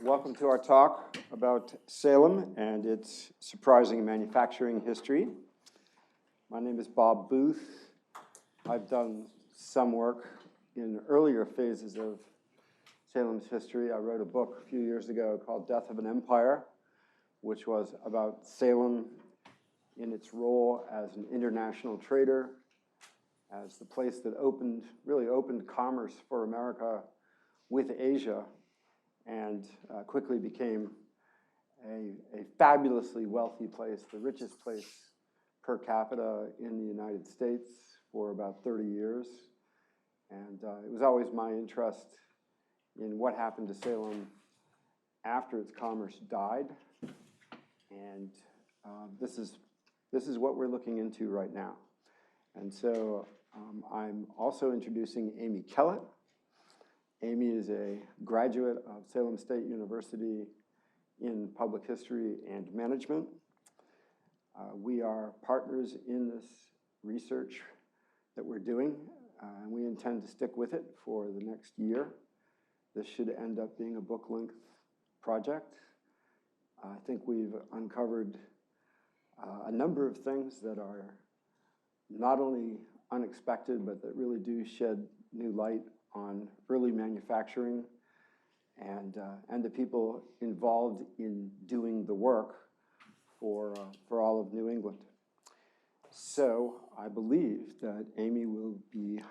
Welcome to our talk about Salem and its surprising manufacturing history. My name is Bob Booth. I've done some work in earlier phases of Salem's history. I wrote a book a few years ago called Death of an Empire, which was about Salem in its role as an international trader, as the place that really opened commerce for America with Asia, and quickly became a fabulously wealthy place, the richest place per capita in the United States for about 30 years. And it was always my interest in what happened to Salem after its commerce died. And this is what we're looking into right now. And so I'm also introducing Amy Kellett. Amy is a graduate of Salem State University in public history and management. We are partners in this research that we're doing, and we intend to stick with it for the next year. This should end up being a book-length project. I think we've uncovered a number of things that are not only unexpected, but that really do shed new light on early manufacturing and the people involved in doing the work for all of New England. So I believe that Amy will be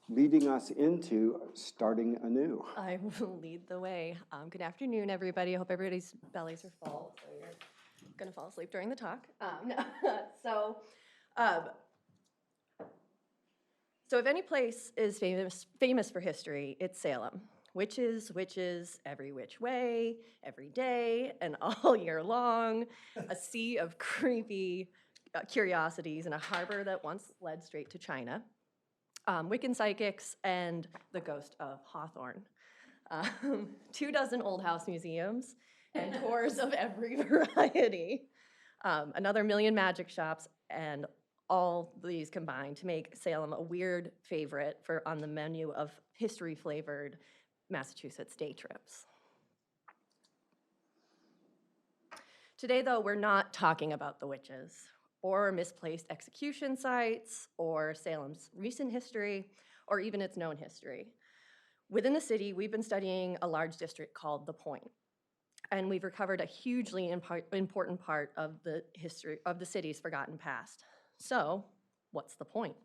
leading us into starting anew. I will lead the way. Good afternoon, everybody. I hope everybody's bellies are full, so you're going to fall asleep during the talk. So if any place is famous for history, it's Salem. Witches, every which way, every day, and all year long. A sea of creepy curiosities in a harbor that once led straight to China. Wiccan psychics, and the ghost of Hawthorne. 24 old house museums, and tours of every variety. Another 1 million magic shops, and all these combined to make Salem a weird favorite on the menu of history-flavored Massachusetts day trips. Today, though, we're not talking about the witches, or misplaced execution sites, or Salem's recent history, or even its known history. Within the city, we've been studying a large district called the Point, and we've recovered a hugely important part of the history of the city's forgotten past. So, what's the point?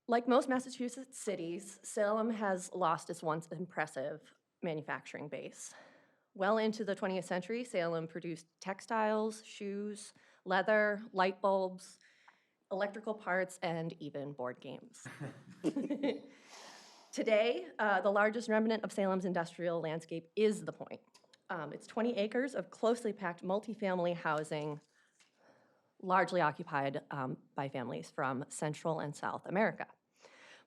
Like most Massachusetts cities, Salem has lost its once impressive manufacturing base. Well into the 20th century, Salem produced textiles, shoes, leather, light bulbs, electrical parts, and even board games. Today, the largest remnant of Salem's industrial landscape is the Point. It's 20 acres of closely packed multifamily housing, largely occupied by families from Central and South America,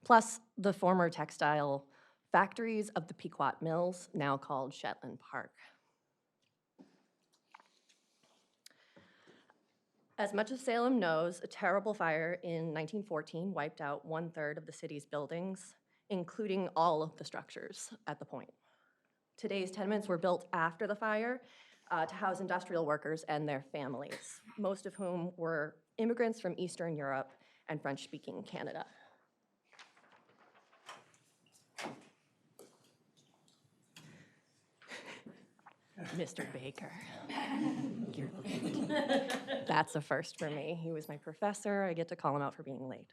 plus the former textile factories of the Pequot Mills, now called Shetland Park. As much as Salem knows, a terrible fire in 1914 wiped out 1/3 of the city's buildings, including all of the structures at the Point. Today's tenements were built after the fire to house industrial workers and their families, most of whom were immigrants from Eastern Europe and French-speaking Canada. Mr. Baker, you're late. That's a first for me. He was my professor. I get to call him out for being late.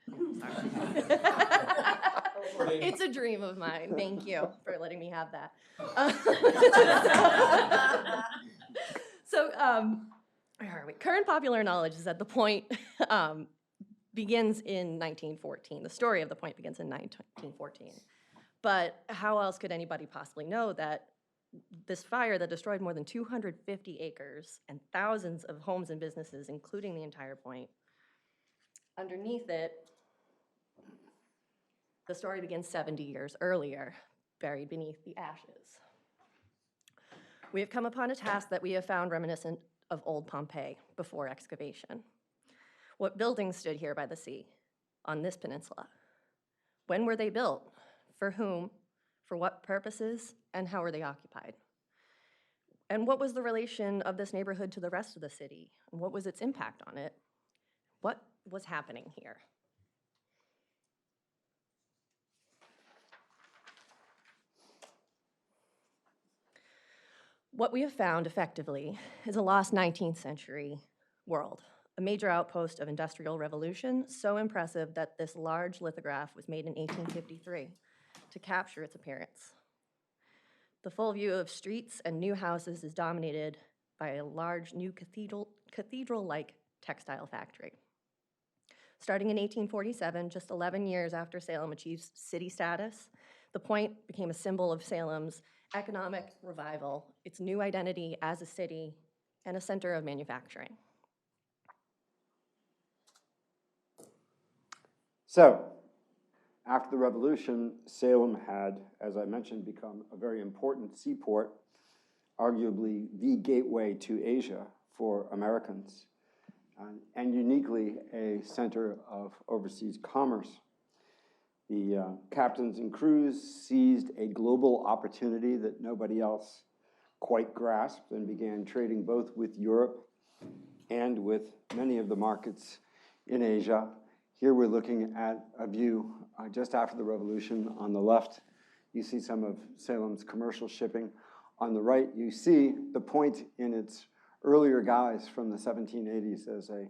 Sorry. It's a dream of mine. Thank you for letting me have that. Where are we? Current popular knowledge is that the Point begins in 1914. The story of the Point begins in 1914. But how else could anybody possibly know that this fire that destroyed more than 250 acres and thousands of homes and businesses, including the entire Point, underneath it, the story begins 70 years earlier, buried beneath the ashes. We have come upon a task that we have found reminiscent of old Pompeii before excavation. What buildings stood here by the sea? on this peninsula? When were they built? For whom? For what purposes? And how were they occupied? And what was the relation of this neighborhood to the rest of the city? And what was its impact on it? What was happening here? What we have found effectively is a lost 19th century world, a major outpost of industrial revolution, so impressive that this large lithograph was made in 1853 to capture its appearance. The full view of streets and new houses is dominated by a large new cathedral-like textile factory. Starting in 1847, just 11 years after Salem achieved city status, the Point became a symbol of Salem's economic revival, its new identity as a city, and a center of manufacturing. So, after the Revolution, Salem had, as I mentioned, become a very important seaport, arguably the gateway to Asia for Americans, and uniquely a center of overseas commerce. The captains and crews seized a global opportunity that nobody else quite grasped and began trading both with Europe and with many of the markets in Asia. Here we're looking at a view just after the Revolution. On the left, you see some of Salem's commercial shipping. On the right, you see the Point in its earlier guise from the 1780s as a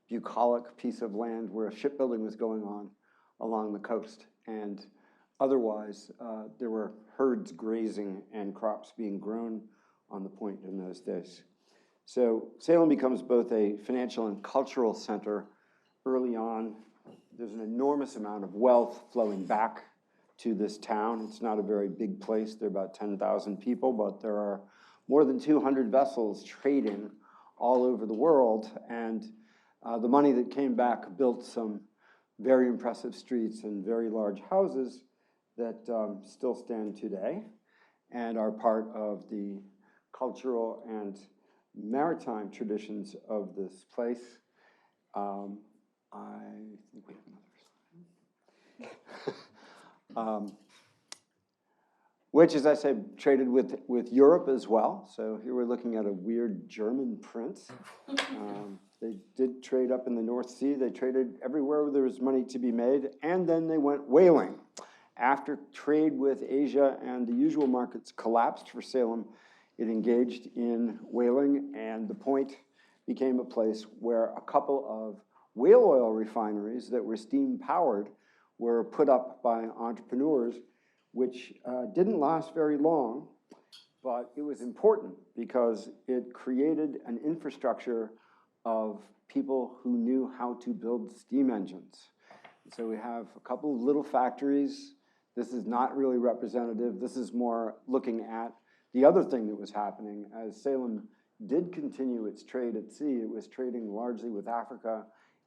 bucolic piece of land where shipbuilding was going on along the coast. And otherwise, there were herds grazing and crops being grown on the Point in those days. So Salem becomes both a financial and cultural center early on. There's an enormous amount of wealth flowing back to this town. It's not a very big place. There are about 10,000 people, but there are more than 200 vessels trading all over the world. And the money that came back built some very impressive streets and very large houses that still stand today and are part of the cultural and maritime traditions of this place. I think we have another slide. Which, as I said, traded with Europe as well. So here we're looking at a weird German print. They did trade up in the North Sea. They traded everywhere where there was money to be made. And then they went whaling. After trade with Asia and the usual markets collapsed for Salem, it engaged in whaling, and the Point became a place where a couple of whale oil refineries that were steam-powered were put up by entrepreneurs, which didn't last very long, but it was important because it created an infrastructure of people who knew how to build steam engines. So we have a couple of little factories. This is not really representative. This is more looking at the other thing that was happening. As Salem did continue its trade at sea, it was trading largely with Africa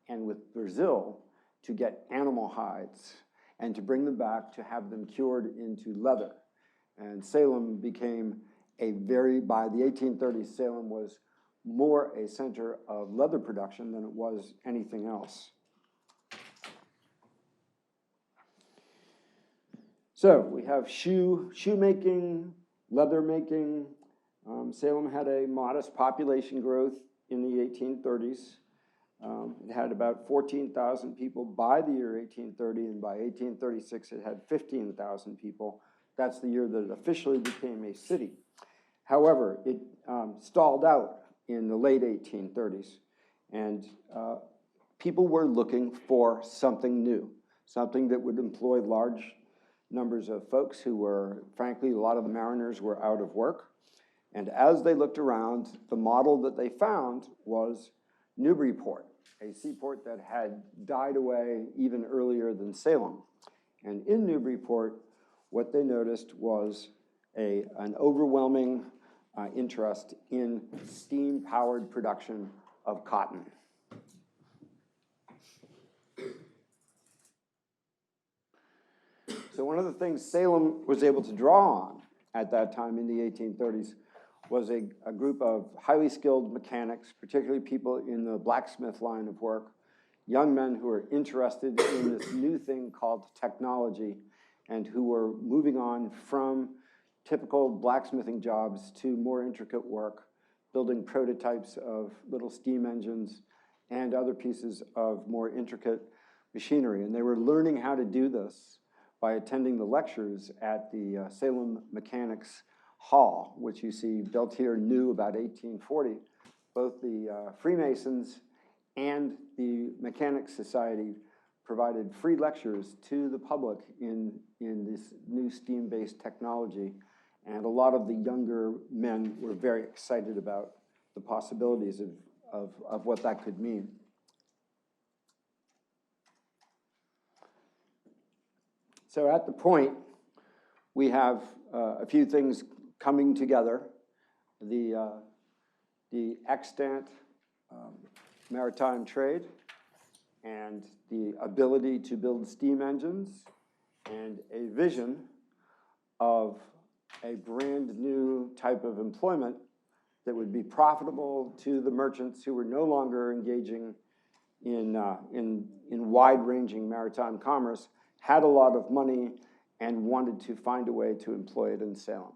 and with Brazil to get animal hides and to bring them back to have them cured into leather. And Salem became by the 1830s, Salem was more a center of leather production than it was anything else. So we have shoemaking, leather making. Salem had a modest population growth in the 1830s. It had about 14,000 people by the year 1830, and by 1836 it had 15,000 people. That's the year that it officially became a city. However, it stalled out in the late 1830s, and people were looking for something new, something that would employ large numbers of folks who were, frankly, a lot of the mariners were out of work. And as they looked around, the model that they found was Newburyport, a seaport that had died away even earlier than Salem. And in Newburyport, what they noticed was an overwhelming interest in steam-powered production of cotton. So one of the things Salem was able to draw on at that time in the 1830s was a group of highly skilled mechanics, particularly people in the blacksmith line of work, young men who were interested in this new thing called technology and who were moving on from typical blacksmithing jobs to more intricate work, building prototypes of little steam engines and other pieces of more intricate machinery. And they were learning how to do this by attending the lectures at the Salem Mechanics Hall, which you see built here new about 1840. Both the Freemasons and the Mechanics Society provided free lectures to the public in this new steam-based technology. And a lot of the younger men were very excited about the possibilities of what that could mean. So at the point, we have a few things coming together. The extant maritime trade and the ability to build steam engines and a vision of a brand new type of employment that would be profitable to the merchants who were no longer engaging in wide-ranging maritime commerce, had a lot of money, and wanted to find a way to employ it in Salem.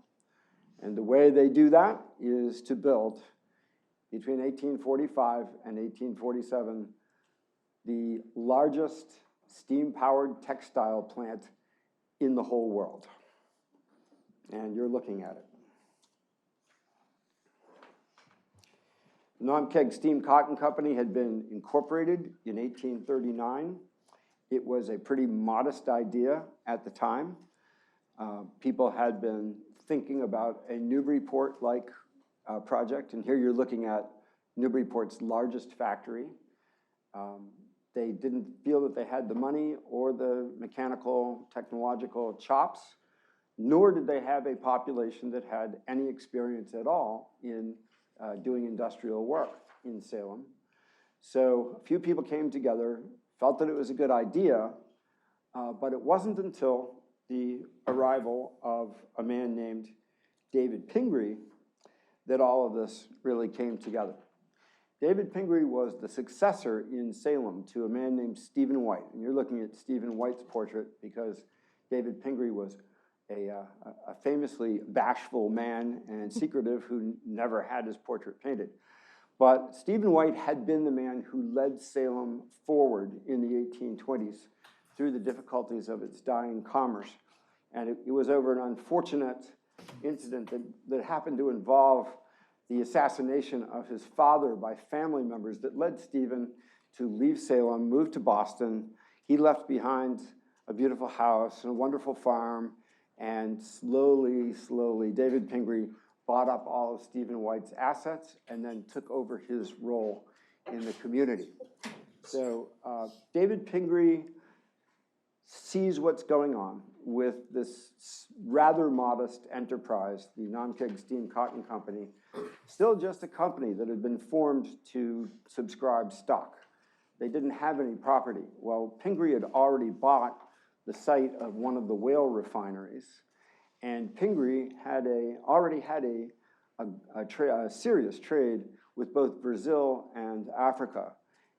And the way they do that is to build, between 1845 and 1847, the largest steam-powered textile plant in the whole world. And you're looking at it. The Naumkeag Steam Cotton Company had been incorporated in 1839. It was a pretty modest idea at the time. People had been thinking about a Newburyport-like project, and here you're looking at Newburyport's largest factory. They didn't feel that they had the money or the mechanical, technological chops, nor did they have a population that had any experience at all in doing industrial work in Salem. So a few people came together, felt that it was a good idea, but it wasn't until the arrival of a man named David Pingree that all of this really came together. David Pingree was the successor in Salem to a man named Stephen White. And you're looking at Stephen White's portrait because David Pingree was a famously bashful man and secretive who never had his portrait painted. But Stephen White had been the man who led Salem forward in the 1820s through the difficulties of its dying commerce. And it was over an unfortunate incident that happened to involve the assassination of his father by family members that led Stephen to leave Salem, move to Boston. He left behind a beautiful house and a wonderful farm, and slowly, David Pingree bought up all of Stephen White's assets and then took over his role in the community. So David Pingree sees what's going on with this rather modest enterprise, the Naumkeag Steam Cotton Company, still just a company that had been formed to subscribe stock. They didn't have any property. Well, Pingree had already bought the site of one of the whale refineries, and Pingree already had a serious trade with both Brazil and Africa.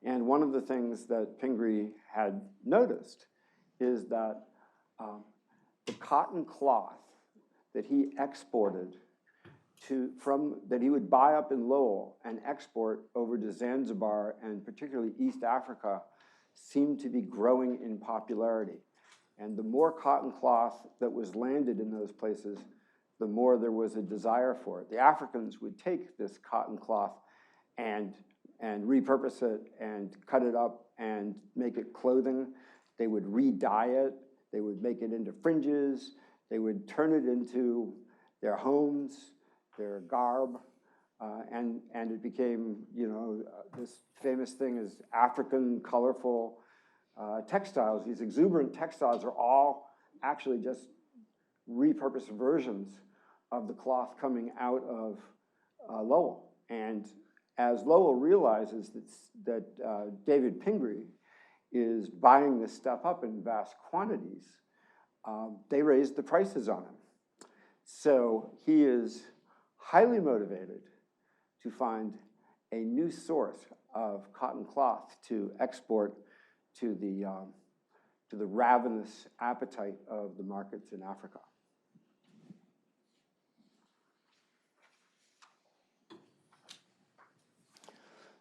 And one of the things that Pingree had noticed is that the cotton cloth that he exported that he would buy up in Lowell and export over to Zanzibar and particularly East Africa seemed to be growing in popularity. And the more cotton cloth that was landed in those places, the more there was a desire for it. The Africans would take this cotton cloth and repurpose it and cut it up and make it clothing. They would re-dye it. They would make it into fringes. They would turn it into their homes, their garb, and it became, this famous thing is African colorful textiles. These exuberant textiles are all actually just repurposed versions of the cloth coming out of Lowell. And as Lowell realizes that David Pingree is buying this stuff up in vast quantities, they raised the prices on him. So he is highly motivated to find a new source of cotton cloth to export to the ravenous appetite of the markets in Africa.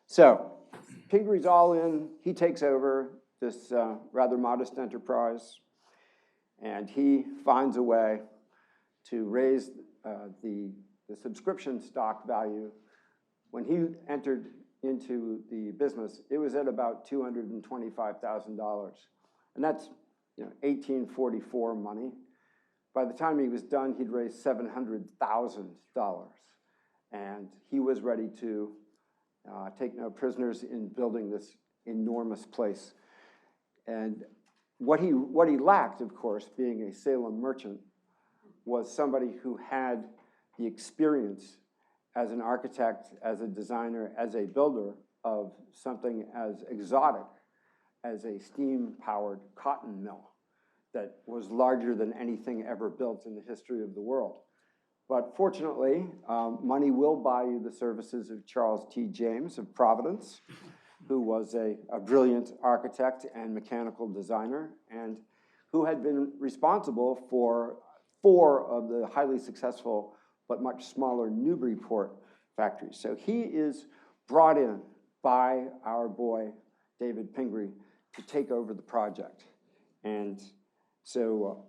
So Pingree's all in. He takes over this rather modest enterprise, and he finds a way to raise the subscription stock value. When he entered into the business, it was at about $225,000. And that's 1844 money. By the time he was done, he'd raised $700,000. And he was ready to take no prisoners in building this enormous place. And what he lacked, of course, being a Salem merchant, was somebody who had the experience as an architect, as a designer, as a builder of something as exotic as a steam-powered cotton mill that was larger than anything ever built in the history of the world. But fortunately, money will buy you the services of Charles T. James of Providence, who was a brilliant architect and mechanical designer, and who had been responsible for 4 of the highly successful but much smaller Newburyport factories. So he is brought in by our boy, David Pingree, to take over the project. And so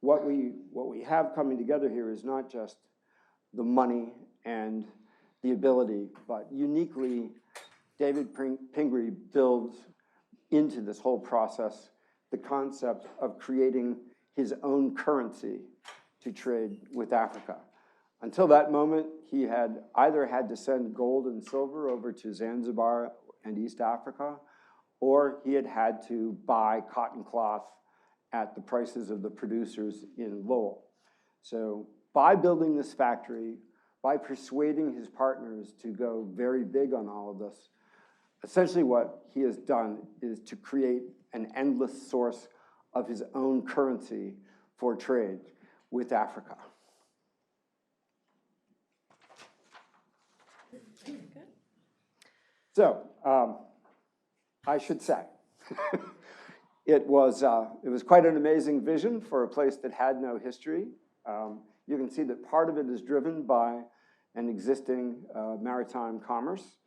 what we have coming together here is not just the money and the ability, but uniquely, David Pingree builds into this whole process the concept of creating his own currency to trade with Africa. Until that moment, he had either had to send gold and silver over to Zanzibar and East Africa, or he had had to buy cotton cloth at the prices of the producers in Lowell. So by building this factory, by persuading his partners to go very big on all of this, essentially what he has done is to create an endless source of his own currency for trade with Africa. So, I should say, it was quite an amazing vision for a place that had no history. You can see that part of it is driven by an existing maritime commerce,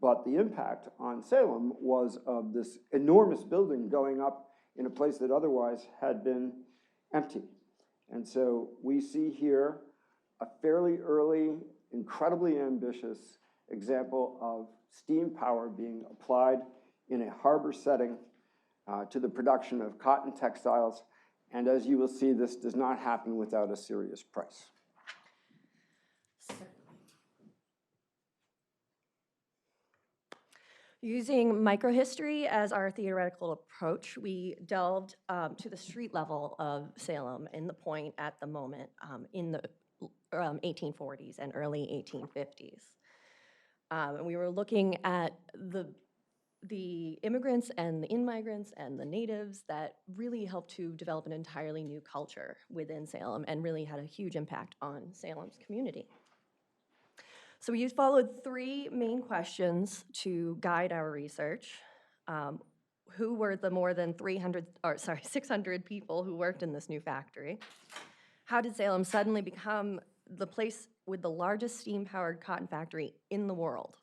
but the impact on Salem was of this enormous building going up in a place that otherwise had been empty. And so we see here a fairly early, incredibly ambitious example of steam power being applied in a harbor setting to the production of cotton textiles. And as you will see, this does not happen without a serious price. Using microhistory as our theoretical approach, we delved to the street level of Salem in the point at the moment in the 1840s and early 1850s. And we were looking at the immigrants and the in-migrants and the natives that really helped to develop an entirely new culture within Salem and really had a huge impact on Salem's community. So we followed 3 main questions to guide our research. Who were the more than 600 people who worked in this new factory? How did Salem suddenly become the place with the largest steam-powered cotton factory in the world?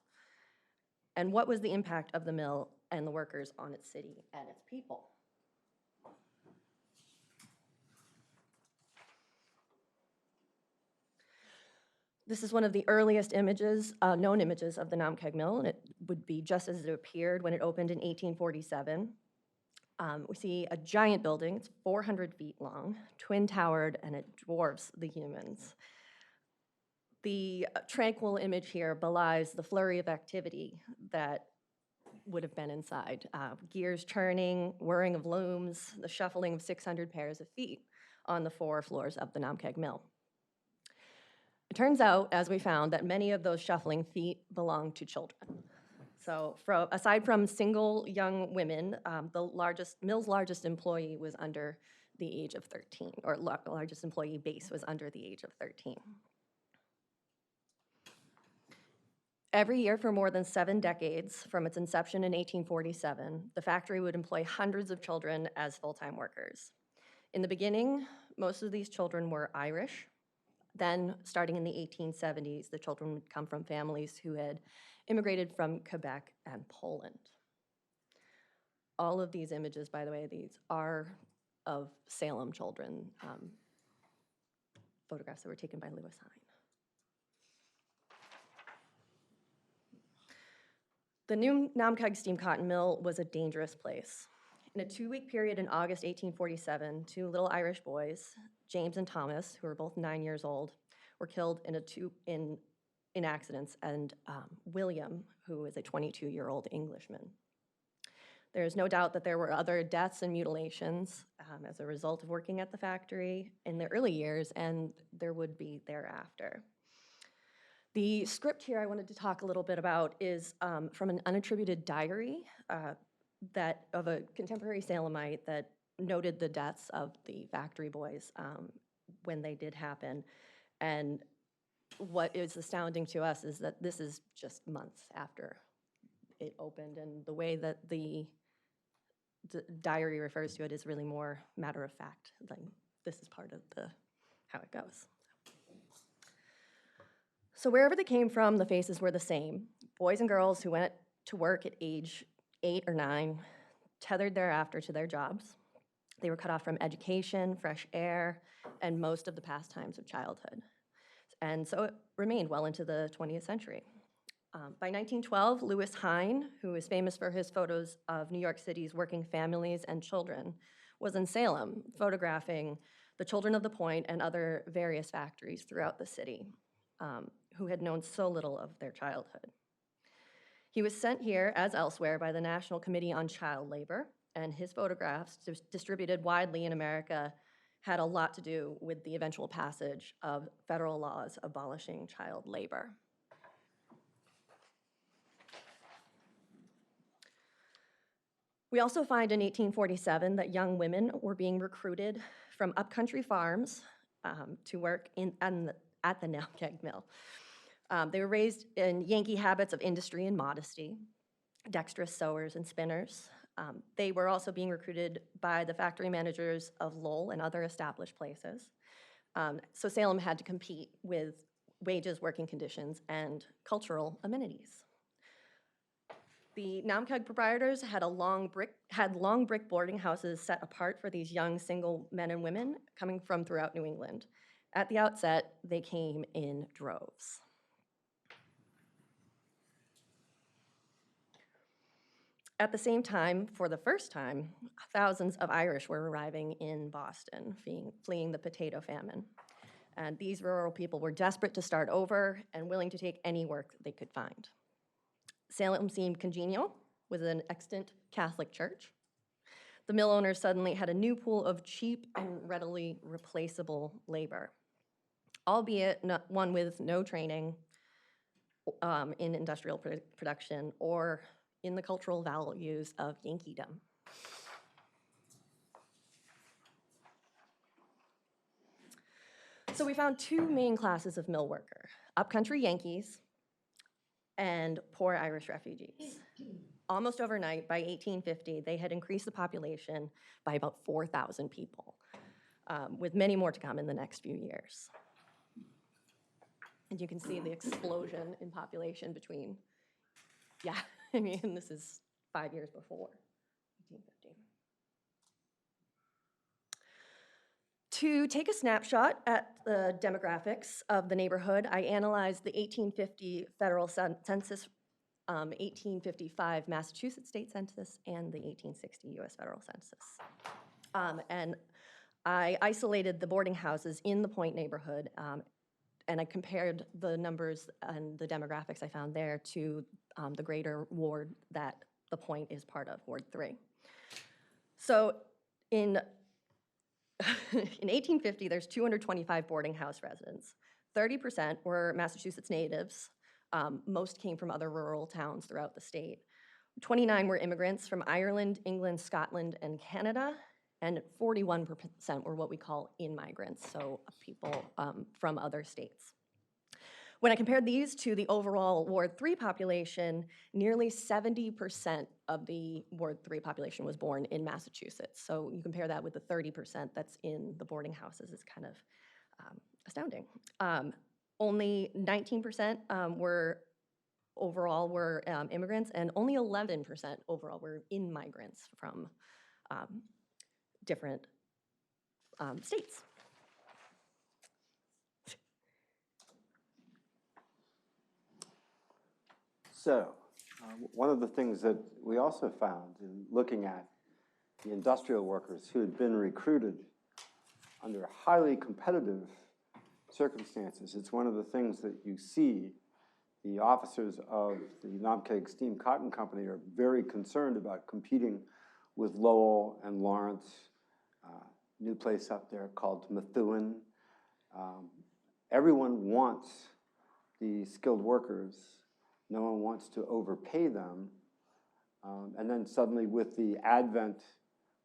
And what was the impact of the mill and the workers on its city and its people? This is one of the earliest images, known images of the Naumkeag Mill, and it would be just as it appeared when it opened in 1847. We see a giant building, it's 400 feet long, twin-towered, and it dwarfs the humans. The tranquil image here belies the flurry of activity that would have been inside. Gears churning, whirring of looms, the shuffling of 600 pairs of feet on the 4 floors of the Naumkeag Mill. It turns out, as we found, that many of those shuffling feet belonged to children. So aside from single young women, the mill's largest employee was under the age of 13, or largest employee base was under the age of 13. Every year for more than 7 decades, from its inception in 1847, the factory would employ hundreds of children as full-time workers. In the beginning, most of these children were Irish. Then, starting in the 1870s, the children would come from families who had immigrated from Quebec and Poland. All of these images, by the way, these are of Salem children, photographs that were taken by Lewis Hine. The new Naumkeag Steam Cotton Mill was a dangerous place. In a 2-week period in August 1847, 2 little Irish boys, James and Thomas, who were both 9 years old, were killed in accidents, and William, who is a 22-year-old Englishman. There is no doubt that there were other deaths and mutilations as a result of working at the factory in the early years, and there would be thereafter. The script here I wanted to talk a little bit about is from an unattributed diary of a contemporary Salemite that noted the deaths of the factory boys when they did happen. And what is astounding to us is that this is just months after it opened, and the way that the diary refers to it is really more matter of fact. Like, this is part of how it goes. So wherever they came from, the faces were the same. Boys and girls who went to work at age 8 or 9, tethered thereafter to their jobs. They were cut off from education, fresh air, and most of the pastimes of childhood. And so it remained well into the 20th century. By 1912, Lewis Hine, who is famous for his photos of New York City's working families and children, was in Salem, photographing the children of the Point and other various factories throughout the city, who had known so little of their childhood. He was sent here, as elsewhere, by the National Committee on Child Labor, and his photographs, distributed widely in America, had a lot to do with the eventual passage of federal laws abolishing child labor. We also find in 1847 that young women were being recruited from upcountry farms to work at the Naumkeag Mill. They were raised in Yankee habits of industry and modesty, dexterous sewers and spinners. They were also being recruited by the factory managers of Lowell and other established places. So Salem had to compete with wages, working conditions, and cultural amenities. The Naumkeag proprietors had long brick boarding houses set apart for these young single men and women coming from throughout New England. At the outset, they came in droves. At the same time, for the first time, thousands of Irish were arriving in Boston, fleeing the potato famine. And these rural people were desperate to start over and willing to take any work they could find. Salem seemed congenial with an extant Catholic church. The mill owners suddenly had a new pool of cheap and readily replaceable labor, albeit one with no training in industrial production or in the cultural values of Yankeedom. So we found 2 main classes of mill worker: upcountry Yankees and poor Irish refugees. Almost overnight, by 1850, they had increased the population by about 4,000 people, with many more to come in the next few years. And you can see the explosion in population between, I mean, this is 5 years before 1850. To take a snapshot at the demographics of the neighborhood, I analyzed the 1850 federal census, 1855 Massachusetts state census, and the 1860 US federal census. And I isolated the boarding houses in the Point neighborhood, and I compared the numbers and the demographics I found there to the greater ward that the Point is part of, Ward 3. So in 1850, there's 225 boarding house residents. 30% were Massachusetts natives. Most came from other rural towns throughout the state. 29 were immigrants from Ireland, England, Scotland, and Canada, and 41% were what we call in-migrants, so people from other states. When I compared these to the overall Ward 3 population, nearly 70% of the Ward 3 population was born in Massachusetts. So you compare that with the 30% that's in the boarding houses, is kind of astounding. Only 19% were immigrants, and only 11% overall were in-migrants from different states. So, one of the things that we also found in looking at the industrial workers who had been recruited under highly competitive circumstances, it's one of the things that you see the officers of the Naumkeag Steam Cotton Company are very concerned about competing with Lowell and Lawrence, new place up there called Methuen. Everyone wants the skilled workers. No one wants to overpay them. And then suddenly with the advent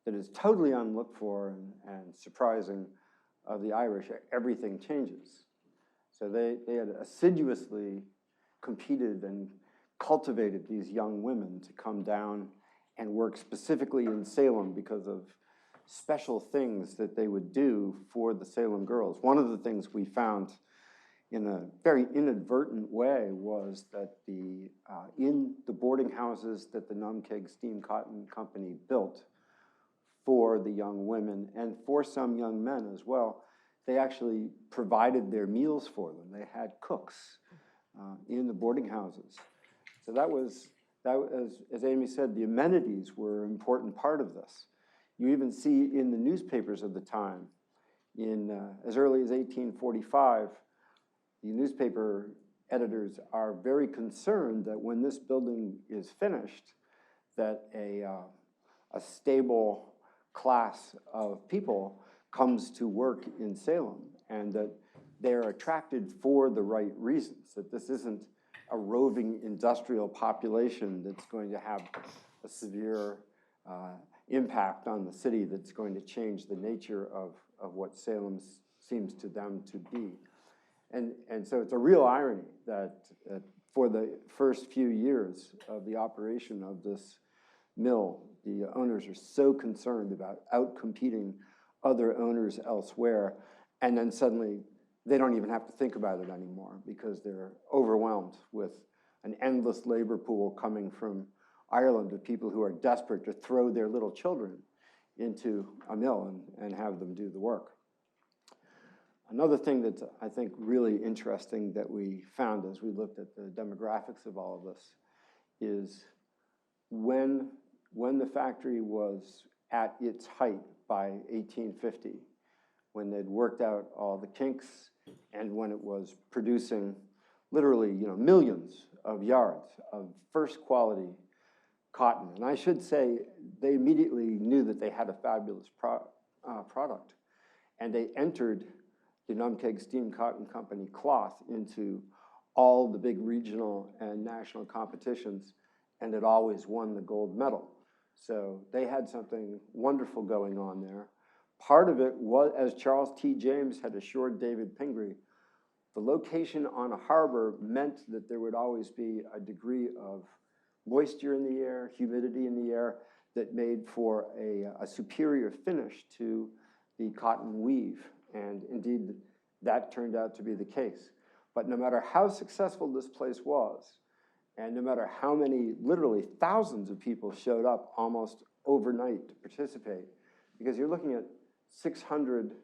that is totally unlooked for and surprising of the Irish, everything changes. So they had assiduously competed and cultivated these young women to come down and work specifically in Salem because of special things that they would do for the Salem girls. One of the things we found in a very inadvertent way was that in the boarding houses that the Naumkeag Steam Cotton Company built for the young women and for some young men as well, they actually provided their meals for them. They had cooks in the boarding houses. So that was as Amy said, the amenities were an important part of this. You even see in the newspapers of the time, as early as 1845, the newspaper editors are very concerned that when this building is finished, that a stable class of people comes to work in Salem, and that they're attracted for the right reasons, that this isn't a roving industrial population that's going to have a severe impact on the city that's going to change the nature of what Salem seems to them to be. And so it's a real irony that for the first few years of the operation of this mill, the owners are so concerned about outcompeting other owners elsewhere, and then suddenly they don't even have to think about it anymore because they're overwhelmed with an endless labor pool coming from Ireland of people who are desperate to throw their little children into a mill and have them do the work. Another thing that's, I think, really interesting that we found as we looked at the demographics of all of this is when the factory was at its height by 1850, when they'd worked out all the kinks and when it was producing literally, millions of yards of first quality cotton. And I should say they immediately knew that they had a fabulous product, and they entered the Naumkeag Steam Cotton Company cloth into all the big regional and national competitions, and it always won the gold medal. So they had something wonderful going on there. Part of it was, as Charles T. James had assured David Pingree, the location on a harbor meant that there would always be a degree of moisture in the air, humidity in the air, that made for a superior finish to the cotton weave. And indeed, that turned out to be the case. But no matter how successful this place was, and no matter how many, literally thousands of people showed up almost overnight to participate, because you're looking at 600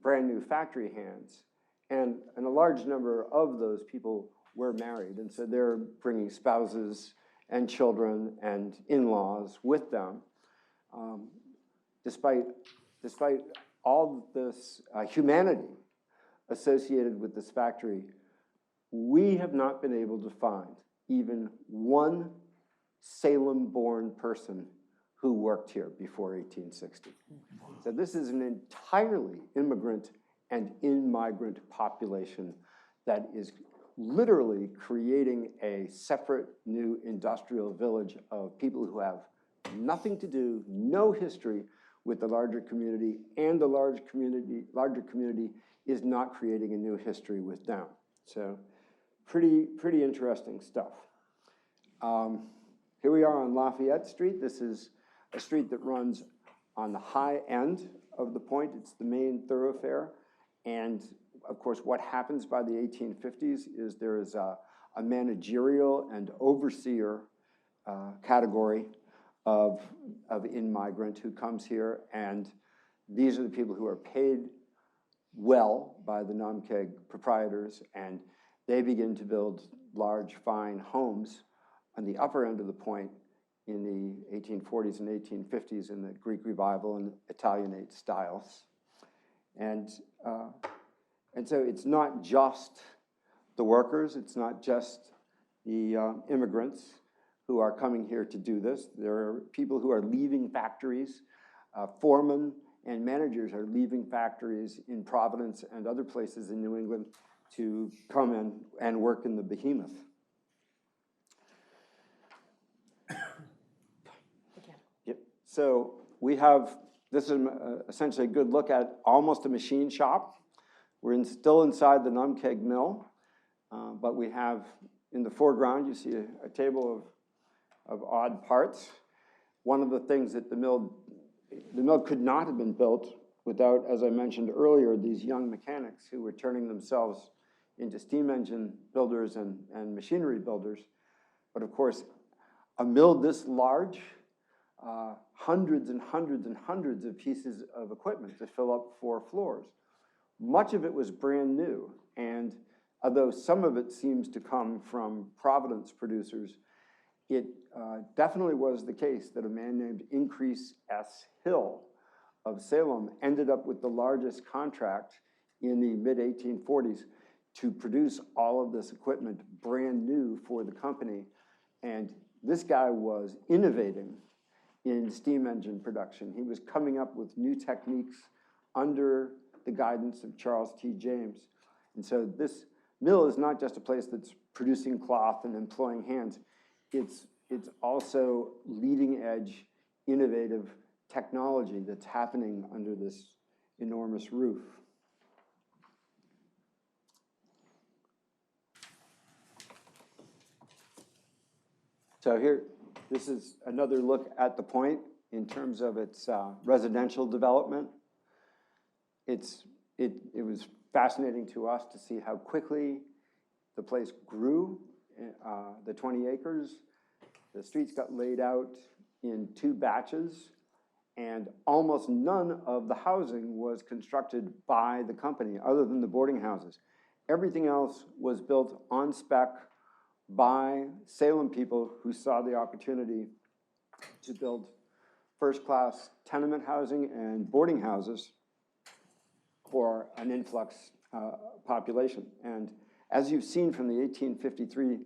brand new factory hands, and a large number of those people were married. And so they're bringing spouses and children and in-laws with them. Despite all this humanity associated with this factory, we have not been able to find even one Salem-born person who worked here before 1860. So this is an entirely immigrant and in-migrant population that is literally creating a separate new industrial village of people who have nothing to do, no history with the larger community, and the larger community is not creating a new history with them. So pretty interesting stuff. Here we are on Lafayette Street. This is a street that runs on the high end of the point. It's the main thoroughfare. And of course, what happens by the 1850s is there is a managerial and overseer category of in-migrant who comes here, and these are the people who are paid well by the Naumkeag proprietors, and they begin to build large, fine homes on the upper end of the point in the 1840s and 1850s in the Greek Revival and Italianate styles. And so it's not just the workers, it's not just the immigrants who are coming here to do this. There are people who are leaving factories. Foremen and managers are leaving factories in Providence and other places in New England to come in and work in the behemoth. Yep. So we have, this is essentially a good look at almost a machine shop. We're still inside the Naumkeag mill, but we have in the foreground, you see a table of odd parts. One of the things that the mill could not have been built without, as I mentioned earlier, these young mechanics who were turning themselves into steam engine builders and machinery builders. But of course, a mill this large, hundreds and hundreds and hundreds of pieces of equipment to fill up 4 floors. Much of it was brand new, and although some of it seems to come from Providence producers, it definitely was the case that a man named Increase S. Hill of Salem ended up with the largest contract in the mid-1840s to produce all of this equipment brand new for the company. And this guy was innovating in steam engine production. He was coming up with new techniques under the guidance of Charles T. James. And so this mill is not just a place that's producing cloth and employing hands. It's also leading edge, innovative technology that's happening under this enormous roof. So here, this is another look at the point in terms of its residential development. It was fascinating to us to see how quickly the place grew, the 20 acres. The streets got laid out in 2 batches, and almost none of the housing was constructed by the company other than the boarding houses. Everything else was built on spec by Salem people who saw the opportunity to build first-class tenement housing and boarding houses for an influx population. And as you've seen from the 1853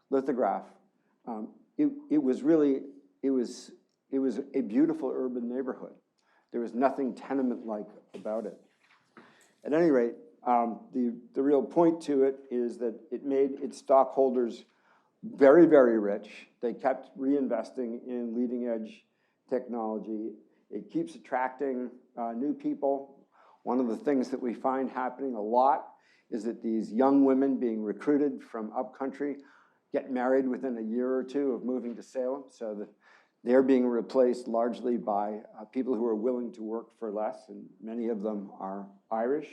lithograph, it was a beautiful urban neighborhood. There was nothing tenement-like about it. At any rate, the real point to it is that it made its stockholders very, very rich. They kept reinvesting in leading-edge technology. It keeps attracting new people. One of the things that we find happening a lot is that these young women being recruited from upcountry get married within a year or 2 of moving to Salem, so that they're being replaced largely by people who are willing to work for less, and many of them are Irish.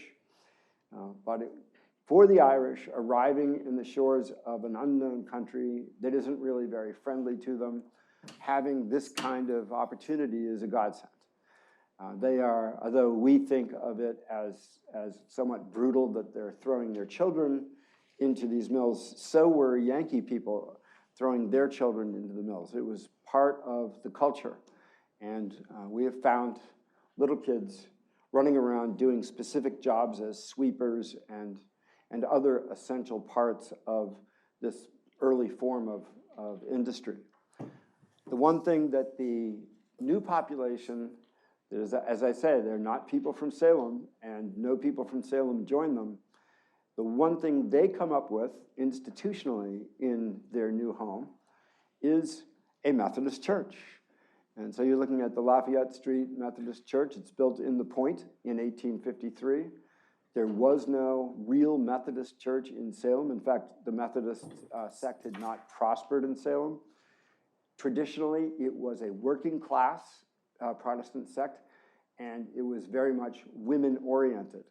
For the Irish, arriving in the shores of an unknown country that isn't really very friendly to them, having this kind of opportunity is a godsend. They are, although we think of it as somewhat brutal that they're throwing their children into these mills, so were Yankee people throwing their children into the mills. It was part of the culture. And we have found little kids running around doing specific jobs as sweepers and other essential parts of this early form of industry. The one thing that the new population, as I say, they're not people from Salem, and no people from Salem join them. The one thing they come up with institutionally in their new home is a Methodist church. And so you're looking at the Lafayette Street Methodist Church. It's built in the point in 1853. There was no real Methodist church in Salem. In fact, the Methodist sect had not prospered in Salem. Traditionally, it was a working class Protestant sect, and it was very much women-oriented.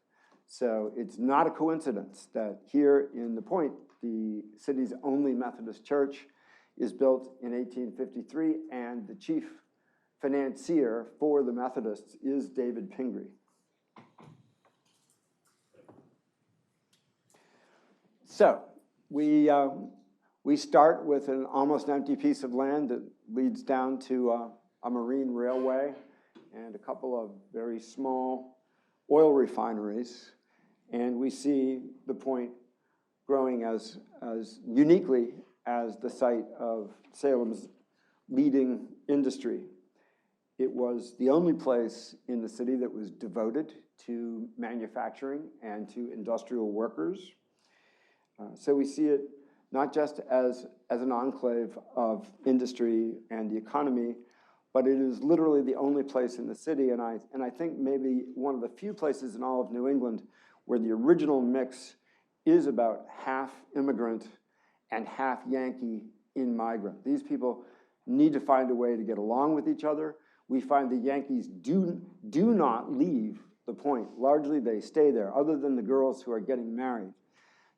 So it's not a coincidence that here in the Point, the city's only Methodist church is built in 1853, and the chief financier for the Methodists is David Pingree. So we start with an almost empty piece of land that leads down to a marine railway and a couple of very small oil refineries. And we see the Point growing as uniquely as the site of Salem's leading industry. It was the only place in the city that was devoted to manufacturing and to industrial workers. So we see it not just as an enclave of industry and the economy, but it is literally the only place in the city, and I think maybe one of the few places in all of New England where the original mix is about half immigrant and half Yankee in-migrant. These people need to find a way to get along with each other. We find the Yankees do not leave the Point. Largely, they stay there, other than the girls who are getting married.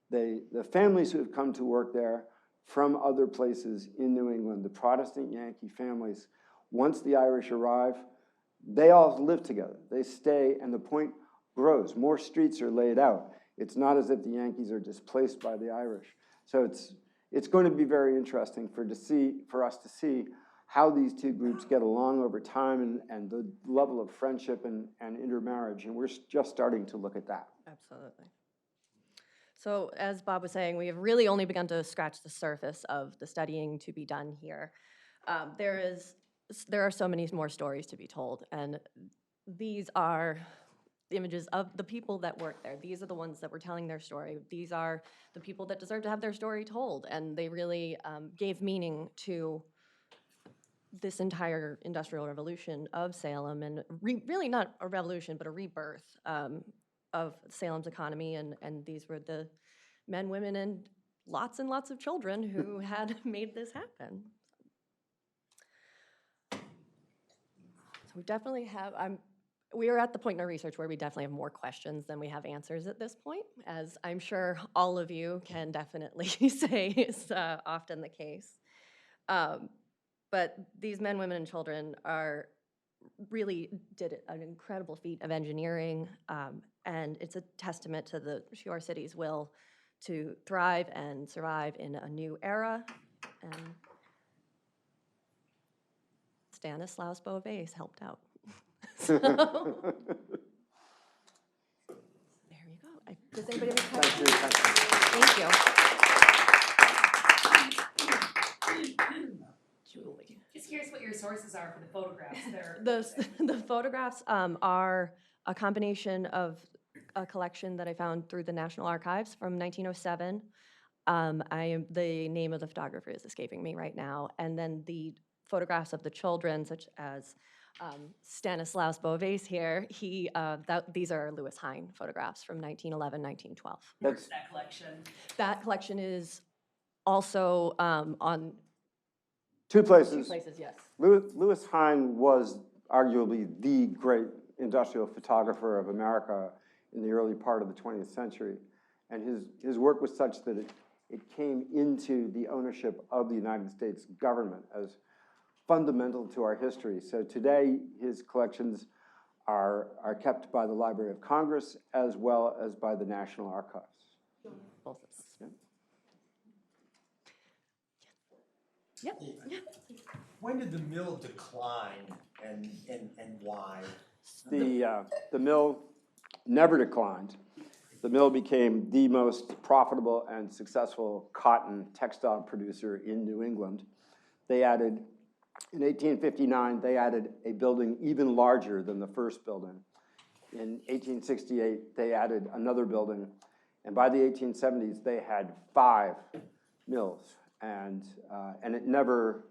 The families who have come to work there from other places in New England, the Protestant Yankee families, once the Irish arrive, they all live together. They stay, and the Point grows. More streets are laid out. It's not as if the Yankees are displaced by the Irish. So it's going to be very interesting for us to see how these two groups get along over time and the level of friendship and intermarriage. And we're just starting to look at that. Absolutely. So as Bob was saying, we have really only begun to scratch the surface of the studying to be done here. There are so many more stories to be told, and these are images of the people that work there. These are the ones that were telling their story. These are the people that deserve to have their story told, and they really gave meaning to this entire industrial revolution of Salem, and really not a revolution, but a rebirth of Salem's economy, and these were the men, women, and lots of children who had made this happen. So we definitely have, we are at the point in our research where we definitely have more questions than we have answers at this point, as I'm sure all of you can definitely say is often the case. But these men, women, and children really did an incredible feat of engineering, and it's a testament to our city's will to thrive and survive in a new era. And Stanislaus Beauvais helped out. So, there you go. Does anybody have any questions? Thank you. Julie. Just curious what your sources are for the photographs. The photographs are a combination of a collection that I found through the National Archives from 1907. The name of the photographer is escaping me right now. And then the photographs of the children, such as Stanislaus Beauvais here, these are Louis Hine photographs from 1911, 1912. Where's that collection? That collection is also on Two places. 2 places, yes. Louis Hine was arguably the great industrial photographer of America in the early part of the 20th century. And his work was such that it came into the ownership of the United States government as fundamental to our history. So today, his collections are kept by the Library of Congress as well as by the National Archives. Both of us. Yeah. Yep. When did the mill decline and why? The mill never declined. The mill became the most profitable and successful cotton textile producer in New England. In 1859, they added a building even larger than the first building. In 1868, they added another building. And by the 1870s, they had 5 mills. And it never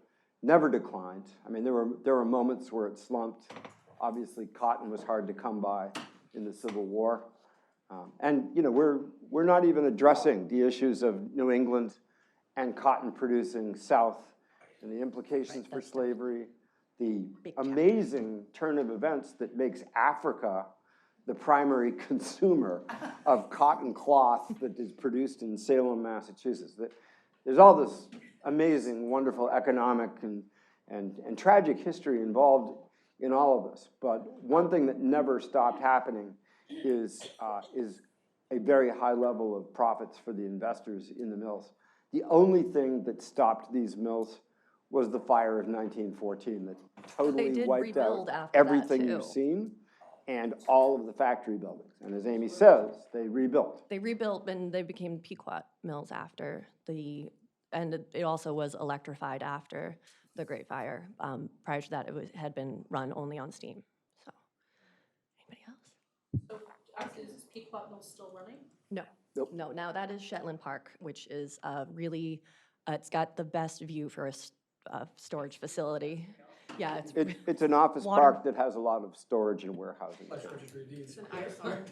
declined. I mean, there were moments where it slumped. Obviously, cotton was hard to come by in the Civil War. And you know, we're not even addressing the issues of New England and cotton producing South and the implications for slavery, the amazing turn of events that makes Africa the primary consumer of cotton cloth that is produced in Salem, Massachusetts. There's all this amazing, wonderful economic and tragic history involved in all of this. But one thing that never stopped happening is a very high level of profits for the investors in the mills. The only thing that stopped these mills was the fire of 1914 that totally did wiped rebuild out after that, everything too. you've seen and all of the factory buildings. And as Amy says, they rebuilt. They rebuilt and they became Pequot mills after and it also was electrified after the Great Fire. Prior to that, had been run only on steam. So, anybody else? So, is this Pequot mill still running? No. Nope. No, now that is Shetland Park, which is really, it's got the best view for a storage facility. Yeah, It's an office Water. park that has a lot of storage and warehousing. Let's register deeds. It's an eyesore.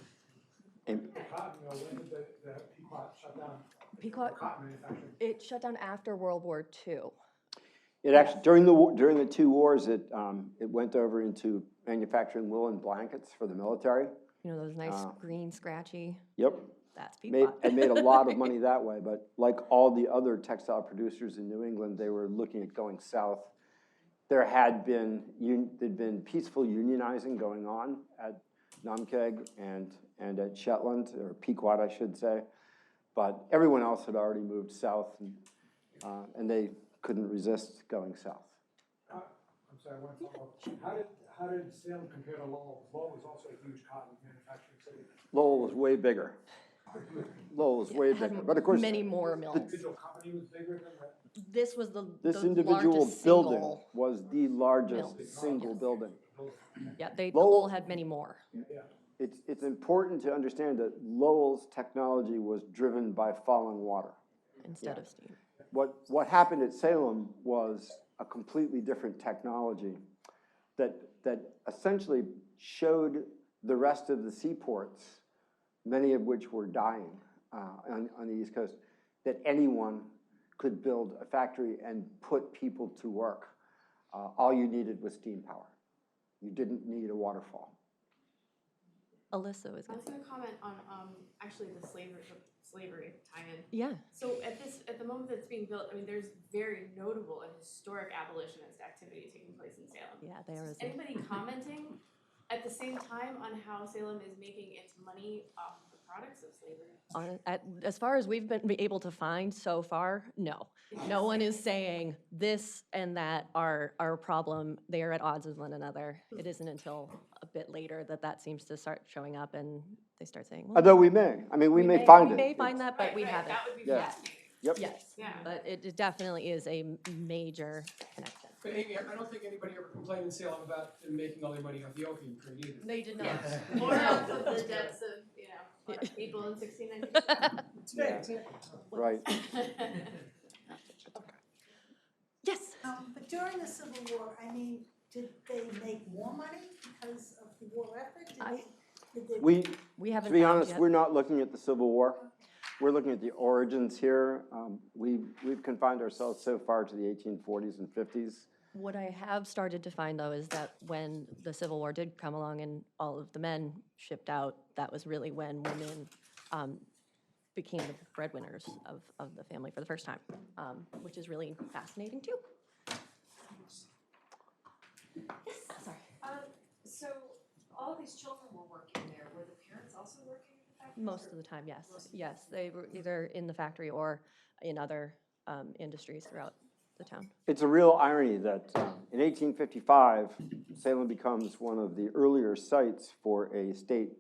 And Cotton mill, when did the Pequot shut down? Pequot, Cotton manufacturing. it shut down after World War II. it actually, during the two wars, it went over into manufacturing woolen blankets for the military. You know, those nice green, scratchy, Yep. that's Made Pequot. a lot of money that way, but like all the other textile producers in New England, they were looking at going south. There'd been peaceful unionizing going on at Naumkeag and at Shetland, or Pequot, I should say, but everyone else had already moved south, and they couldn't resist going south. I'm sorry, one follow-up. How did Salem compare to Lowell? Lowell was also a huge cotton manufacturing city. Lowell was way bigger. Lowell was way bigger, but of course, Many more mills. Individual company was bigger than that? This was the this individual largest building single- was the largest mill. single building. Yeah, Lowell- Lowell had many more. Yeah. It's important to understand that Lowell's technology was driven by falling water. Instead of steam. What happened at Salem was a completely different technology that essentially showed the rest of the seaports, many of which were dying on the East Coast, that anyone could build a factory and put people to work. All you needed was steam power. You didn't need a waterfall. Alyssa was I going was going to comment on actually the slavery tie-in. Yeah. So at the moment that it's being built, I mean, there's very notable and historic abolitionist activity taking place in Salem. Yeah, there Is was. anybody commenting at the same time on how Salem is making its money off of the products of slavery? As far as we've been able to find so far, no. No one is saying this and that are a problem. They are at odds with one another. It isn't until a bit later that seems to start showing up and they start saying, well, Although we may find it. we may find that, but Right, we right, haven't. That would be Yeah. fascinating. Yep. Yes, Yeah. but it definitely is a major connection. But Amy, I don't think anybody ever complained in Salem about them making all their money off the opium trade either. They did not. More of the debts of, people in 1690. Today. Right. Yes. But during the Civil War, I mean, did they make more money because of the war effort? Did they? We haven't To be found honest, yet. we're not looking at the Civil War. We're looking at the origins here. We've confined ourselves so far to the 1840s and 50s. What I have started to find, though, is that when the Civil War did come along and all of the men shipped out, that was really when women became the breadwinners of the family for the first time, which is really fascinating, too. Yes, sorry. So all these children were working there. Were the parents also working in the factory? Most of the time, yes. Yes, they were either in the factory or in other industries throughout the town. It's a real irony that in 1855, Salem becomes one of the earlier sites for a state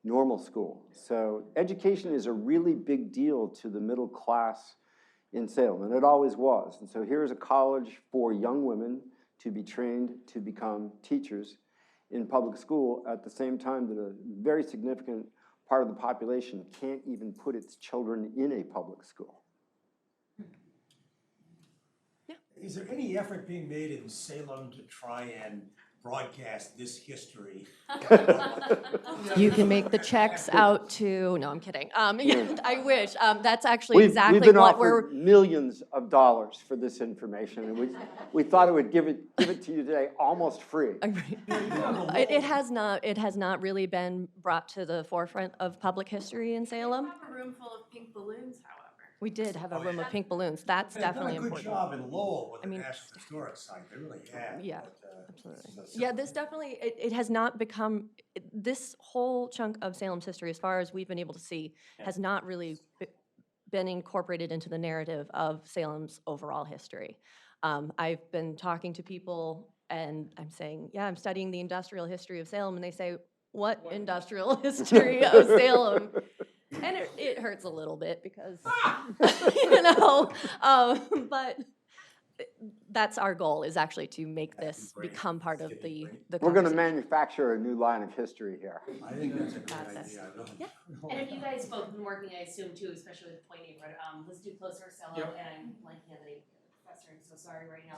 normal school. So education is a really big deal to the middle class in Salem, and it always was. And so here's a college for young women to be trained to become teachers in public school at the same time that a very significant part of the population can't even put its children in a public school. Is there any effort being made in Salem to try and broadcast this history. You can make the checks out to, no, I'm kidding. I wish. That's actually We've exactly been what we're, offered millions of dollars for this information, and we thought it would give it to you today almost free. it has not really been brought to the forefront of public history in Salem. We have a room full of pink balloons, however. We did have a Oh, room yeah. of pink balloons. That's They've done definitely a good important. job in Lowell with I the mean, National Historic Site, they really have. Yeah, but, absolutely. so- Yeah, this definitely, it has not become, this whole chunk of Salem's history, as far as we've been able to see, has not really been incorporated into the narrative of Salem's overall history. I've been talking to people and I'm saying, yeah, I'm studying the industrial history of Salem, and they say, what industrial history of Salem? And it hurts a little bit because, but that's our goal, is actually to make this become part of the We're going to conversation. manufacture a new line of history here. I think that's a great Process. idea. I really- And have you guys both been working, I assume too, especially with the Point neighborhood, Liz Duclos Marcello, Yep. and I'm blanking on the name of the professor, I'm so sorry right now.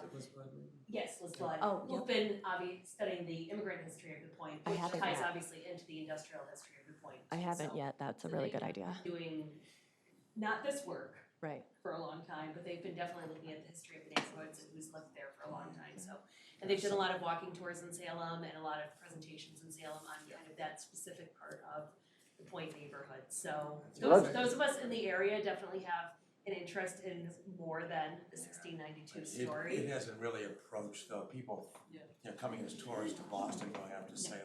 Yes, Liz Blood. Oh, Who've been studying the immigrant history of the Point, I which haven't ties yet. obviously into the industrial history of the Point. I haven't So- yet. That's a so really they've good idea. been doing, not this work Right. for a long time, but they've been definitely looking at the history of the neighborhoods and who's lived there for a long time, so. And they've done a lot of walking tours in Salem and a lot of presentations in Salem on kind of that specific part of the Point neighborhood, so. Those of us in the area definitely have an interest in more than the 1692 story. It hasn't really approached though, people, you know, coming as tourists to Boston, going up to Salem,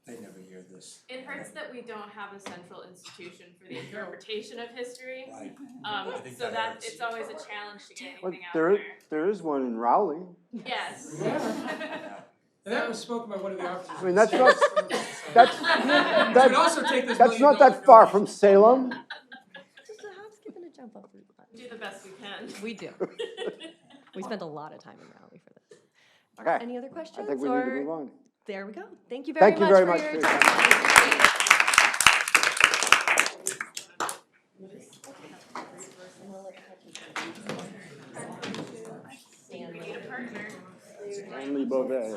they never hear this. It hurts that we don't have a central institution for the interpretation of history. Right. I think So that that, hurts. it's always a challenge to get Well, anything out there. there is one in Rowley. Yes. And that was spoken by one of the officers. I mean, that's not, that's, Which would also take this that's not $1 million that far from Salem. Just a hop, skip, and a jump up. Do the best we can. We do. We spent a lot of time in Raleigh for this. Okay, Any other I questions? think we need to or move on. There we go. Thank you very Thank you much very for much your for your time. We need a partner. Stanley Beauvais.